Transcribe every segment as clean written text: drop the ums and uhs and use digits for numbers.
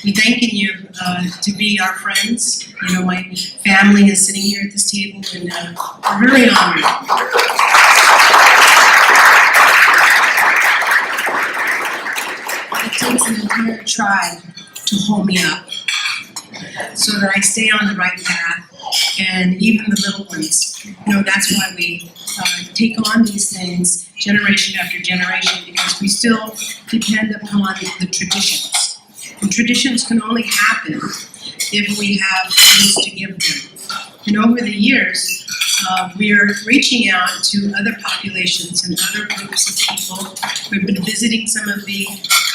We're thanking you to be our friends. You know, my family is sitting here at this table, and we're really honored. It takes an entire tribe to hold me up so that I stay on the right path, and even the little ones. You know, that's why we take on these things generation after generation, because we still depend upon the traditions. And traditions can only happen if we have things to give them. And over the years, we're reaching out to other populations and other groups of people. We've been visiting some of the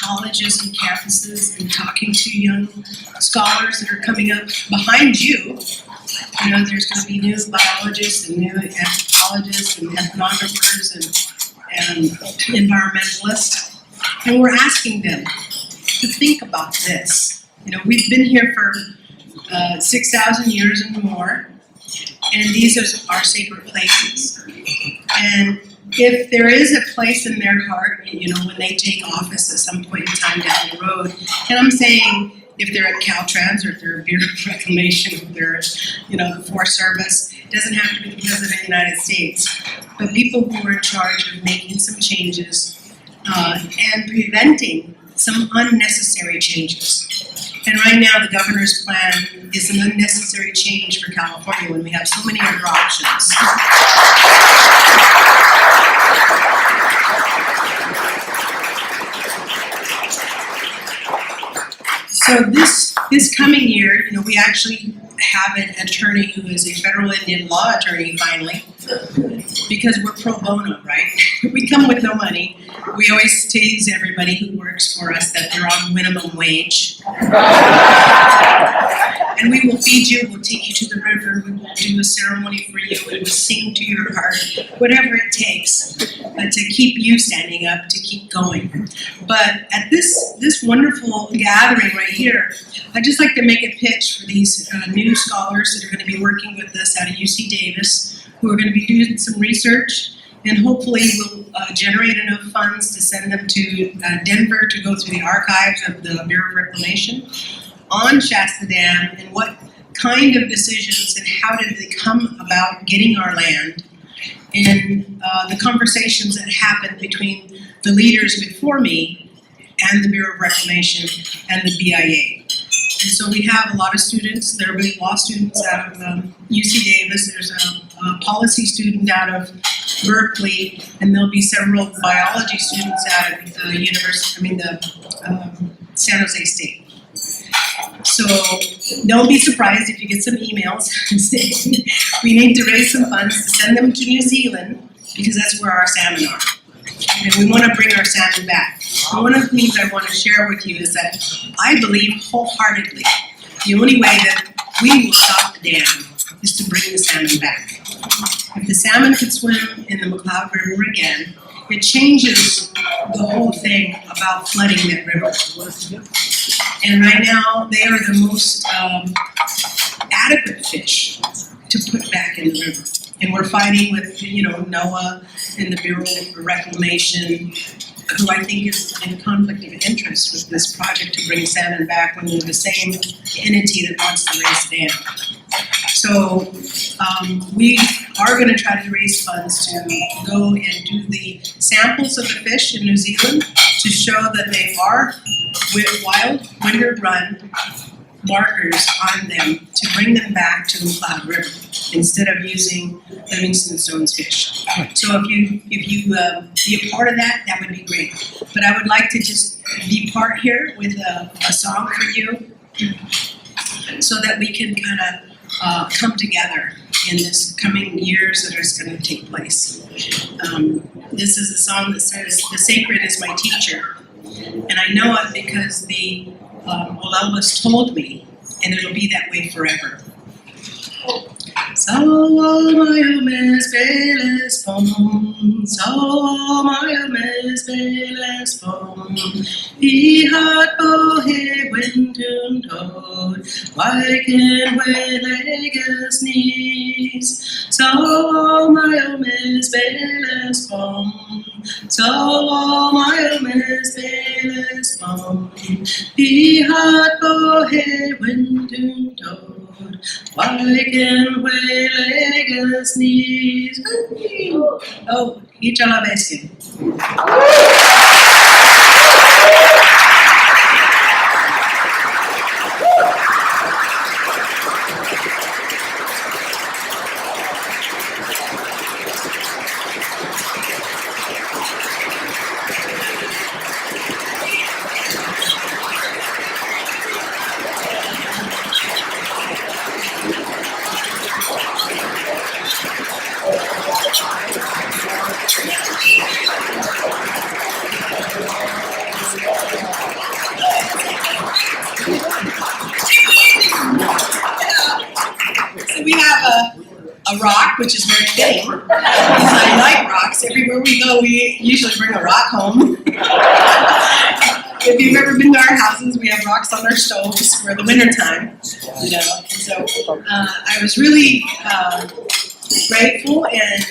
colleges and campuses and talking to young scholars that are coming up behind you. You know, there's going to be new biologists and new anthropologists and ethnographers and environmentalists. And we're asking them to think about this. You know, we've been here for 6,000 years and more, and these are our sacred places. And if there is a place in their heart, you know, when they take office at some point in time down the road, and I'm saying if they're at Caltrans or if they're at Bureau of Reclamation, if they're, you know, the Forest Service, it doesn't have to be the President of the United States, but people who are in charge of making some changes and preventing some unnecessary changes. And right now, the governor's plan is an unnecessary change for California when we have so many other options. So this coming year, you know, we actually have an attorney who is a federal Indian law attorney finally, because we're pro bono, right? We come with no money. We always tease everybody who works for us that they're on minimum wage. And we will feed you, we'll take you to the river, we will do a ceremony for you, we will sing to your heart, whatever it takes to keep you standing up, to keep going. But at this wonderful gathering right here, I'd just like to make a pitch for these new scholars that are going to be working with us out of UC Davis, who are going to be doing some research, and hopefully we'll generate enough funds to send them to Denver to go through the archives of the Bureau of Reclamation on Shasta Dam, and what kind of decisions and how did they come about getting our land, and the conversations that happened between the leaders before me and the Bureau of Reclamation and the BIA. And so we have a lot of students. There will be law students out of UC Davis. There's a policy student out of Berkeley, and there'll be several biology students out of the San Jose State. So don't be surprised if you get some emails saying we need to raise some funds to send them to New Zealand, because that's where our salmon are. And we want to bring our salmon back. And one of the things I want to share with you is that I believe wholeheartedly the only way that we will stop the dam is to bring the salmon back. If the salmon could swim in the McCloud River again, it changes the whole thing about flooding that river. And right now, they are the most adequate fish to put back in the river. And we're fighting with, you know, NOAA and the Bureau of Reclamation, who I think is in conflict of interest with this project to bring salmon back when they're the same entity that wants to raise the dam. So we are going to try to raise funds to go and do the samples of the fish in New Zealand to show that they are with wild winter run markers on them, to bring them back to the McCloud River instead of using Livingston Stone's fish. So if you be a part of that, that would be great. But I would like to just be part here with a song for you, so that we can kind of come together in this coming years that is going to take place. This is a song that says, "The sacred is my teacher," and I know it because the Olelvas told me, and it'll be that way forever. So mes beles pom, so mes beles pom. I hat bohe windun tod, weiken leges knees. So mes beles pom, so mes beles pom. I hat bohe windun tod, weiken leges knees. Oh, each on our basket. So we have a rock, which is very fitting, because I like rocks. Everywhere we go, we usually bring a rock home. If you've ever been to our houses, we have rocks on our stoves for the winter time, you know. And so I was really grateful and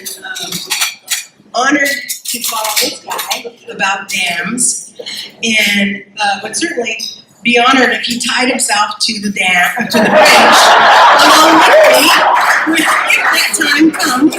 honored to follow this guy about dams, and would certainly be honored if he tied himself to the dam, to the bridge, along with me, if that time comes.